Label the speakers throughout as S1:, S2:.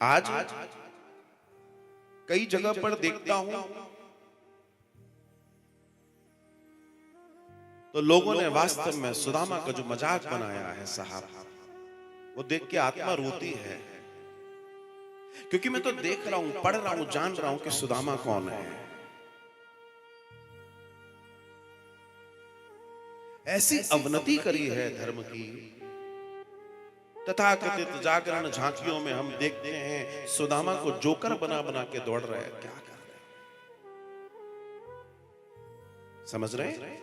S1: आज कई जगह पर देखता हूं तो लोगों ने वास्तव में सुदामा का जो मजाक बनाया है साहब, वो देख के आत्मा रोती है। क्योंकि मैं तो देख रहा हूं, पढ़ रहा हूं, जान रहा हूं कि सुदामा कौन है। ऐसी अवनति करी है धर्म की। तथाकथित जागरण झांकियों में हम देखते हैं सुदामा को जोकर बना बना के दौड़ रहे हैं। क्या कर रहे हैं? समझ रहे हैं?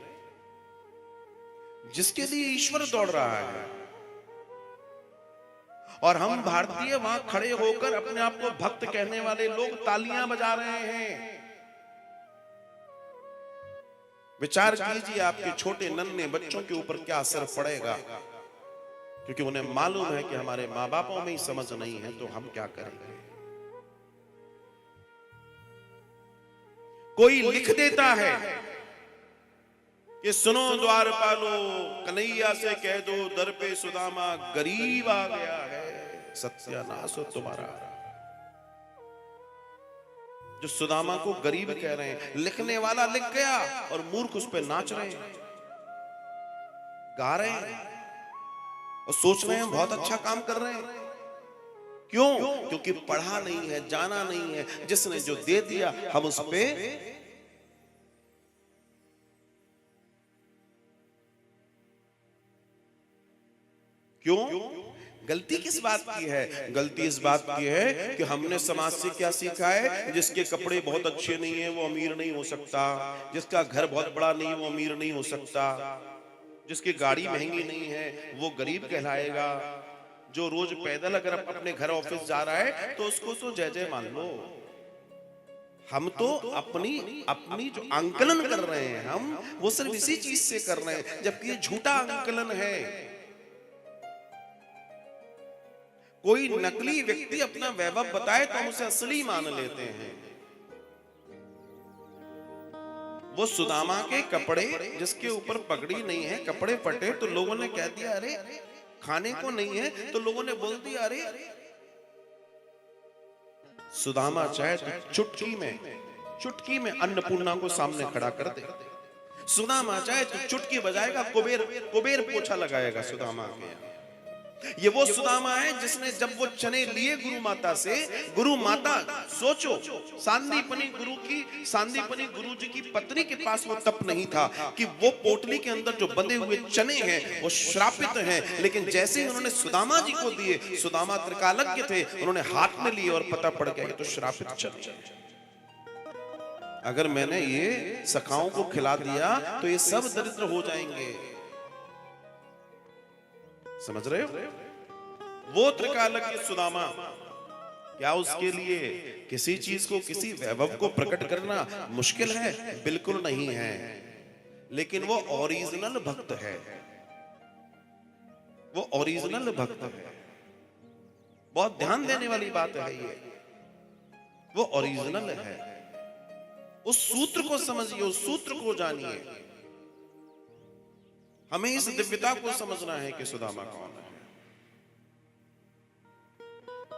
S1: जिसके लिए ईश्वर दौड़ रहा है और हम भारतीय वहां खड़े होकर अपने आप को भक्त कहने वाले लोग तालियां बजा रहे हैं। विचार कीजिए आपके छोटे नन्हे बच्चों के ऊपर क्या असर पड़ेगा, क्योंकि उन्हें मालूम है कि हमारे माँ बापों में ही समझ नहीं है तो हम क्या करेंगे। कोई लिख देता है कि सुनो द्वारपालो, कन्हैया से कह दो दर पे सुदामा गरीब आ गया है, सत्यानाश हो तुम्हारा। जो सुदामा को गरीब कह रहे हैं, लिखने वाला लिख गया और मूर्ख उस पे नाच रहे हैं, गा रहे हैं और सोच रहे हैं बहुत अच्छा काम कर रहे हैं। क्यों? क्योंकि पढ़ा नहीं है, जाना नहीं है। जिसने जो दे दिया हम उस पे क्यों? गलती किस बात की है? गलती इस बात की है कि हमने समाज से क्या सीखा है, जिसके कपड़े बहुत अच्छे नहीं है वो अमीर नहीं हो सकता, जिसका घर बहुत बड़ा नहीं वो अमीर नहीं हो सकता, जिसकी गाड़ी महंगी नहीं है वो गरीब कहलाएगा, जो रोज पैदल अगर अपने घर ऑफिस जा रहा है तो उसको तो जय जय मान लो। हम तो अपनी अपनी जो आंकलन कर रहे हैं हम वो सिर्फ इसी चीज से कर रहे हैं, जबकि ये झूठा आंकलन है। कोई नकली व्यक्ति अपना वैभव बताए तो हम उसे असली मान लेते हैं। वो सुदामा के कपड़े जिसके ऊपर पगड़ी नहीं है, कपड़े फटे तो लोगों ने कह दिया अरे खाने को नहीं है, तो लोगों ने बोल दिया अरे सुदामा चाहे तो चुटकी में अन्नपूर्णा को सामने खड़ा कर दे। सुदामा चाहे तो चुटकी बजाएगा, कुबेर पोछा लगाएगा सुदामा के यहाँ। ये वो सुदामा है जिसने जब वो चने लिए गुरु माता से, गुरु माता सोचो सांदीपनी गुरु जी की पत्नी के पास वो तप नहीं था कि वो पोटली के अंदर जो बंधे हुए चने हैं वो श्रापित हैं, लेकिन जैसे ही उन्होंने सुदामा जी को दिए, सुदामा त्रिकालज्ञ थे, उन्होंने हाथ में लिए और पता पड़ गया ये तो श्रापित चने। अगर मैंने ये सखाओं को खिला दिया तो ये सब दरिद्र हो जाएंगे। समझ रहे हो? वो त्रिकालज्ञ सुदामा, क्या उसके लिए किसी चीज को, किसी वैभव को प्रकट करना मुश्किल है? बिल्कुल नहीं है, लेकिन वो ओरिजिनल भक्त है। वो ओरिजिनल भक्त है। बहुत ध्यान देने वाली बात है ये। वो ओरिजिनल है। उस सूत्र को समझिए, उस सूत्र को जानिए। हमें इस दिव्यता को समझना है कि सुदामा कौन है।